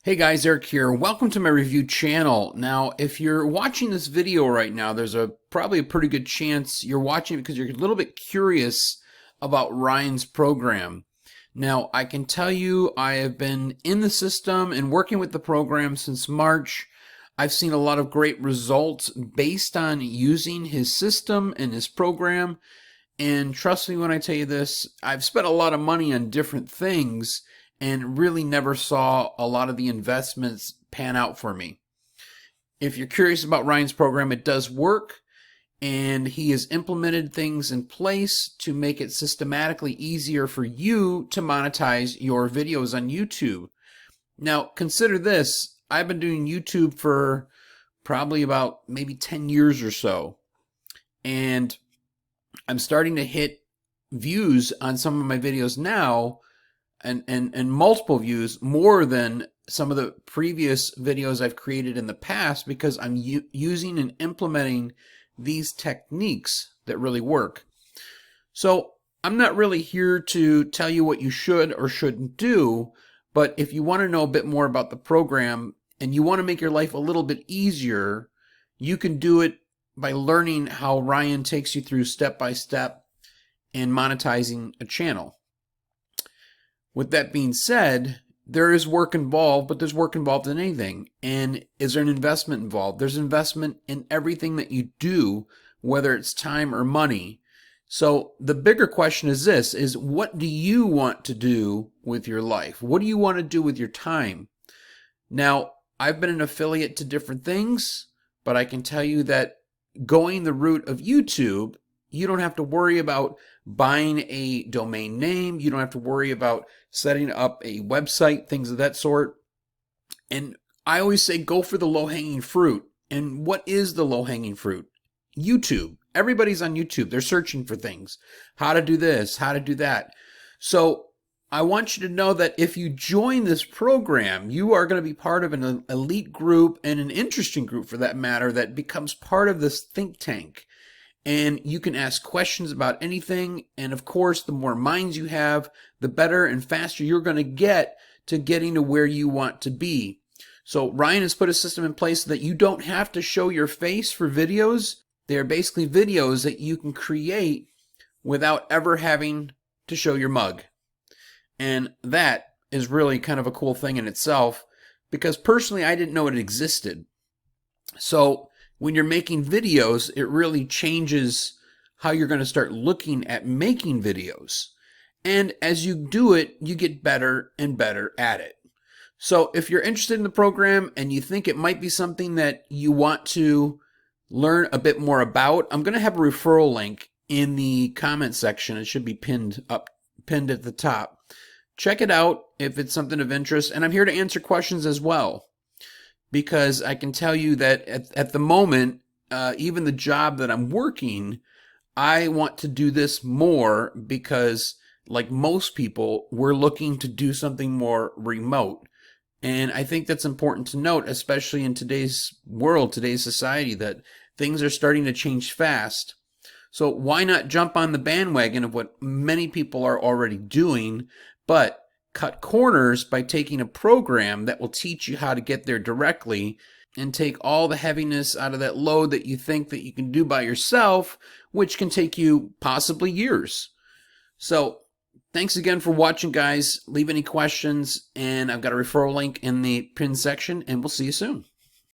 Hey guys, Eric here. Welcome to my review channel. Now, if you're watching this video right now, there's probably a pretty good chance you're watching it because you're a little bit curious about Ryan's program. Now, I can tell you I have been in the system and working with the program since March. I've seen a lot of great results based on using his system and his program. And trust me when I tell you this, I've spent a lot of money on different things and really never saw a lot of the investments pan out for me. If you're curious about Ryan's program, it does work, and he has implemented things in place to make it systematically easier for you to monetize your videos on YouTube. Now, consider this. I've been doing YouTube for probably about maybe 10 years or so, and I'm starting to hit views on some of my videos now and multiple views more than some of the previous videos I've created in the past because I'm using and implementing these techniques that really work. So I'm not really here to tell you what you should or shouldn't do, but if you want to know a bit more about the program and you want to make your life a little bit easier, you can do it by learning how Ryan takes you through step by step in monetizing a channel. With that being said, there is work involved, but there's work involved in anything. And is there an investment involved? There's investment in everything that you do, whether it's time or money. So the bigger question is this, is what do you want to do with your life? What do you want to do with your time? Now, I've been an affiliate to different things, but I can tell you that going the route of YouTube, you don't have to worry about buying a domain name. You don't have to worry about setting up a website, things of that sort. And I always say go for the low-hanging fruit. And what is the low-hanging fruit? YouTube. Everybody's on YouTube. They're searching for things. How to do this, how to do that. So I want you to know that if you join this program, you are going to be part of an elite group and an interesting group for that matter that becomes part of this think tank. And you can ask questions about anything. And of course, the more minds you have, the better and faster you're going to get to getting to where you want to be. So Ryan has put a system in place so that you don't have to show your face for videos. They are basically videos that you can create without ever having to show your mug. And that is really kind of a cool thing in itself because personally, I didn't know it existed. So when you're making videos, it really changes how you're going to start looking at making videos. And as you do it, you get better and better at it. So if you're interested in the program and you think it might be something that you want to learn a bit more about, I'm going to have a referral link in the comment section. It should be pinned at the top. Check it out if it's something of interest. And I'm here to answer questions as well, because I can tell you that at the moment, even the job that I'm working, I want to do this more because, like most people, we're looking to do something more remote. And I think that's important to note, especially in today's world, today's society, that things are starting to change fast. So why not jump on the bandwagon of what many people are already doing, but cut corners by taking a program that will teach you how to get there directly and take all the heaviness out of that load that you think that you can do by yourself, which can take you possibly years. So thanks again for watching, guys. Leave any questions, and I've got a referral link in the pinned section, and we'll see you soon.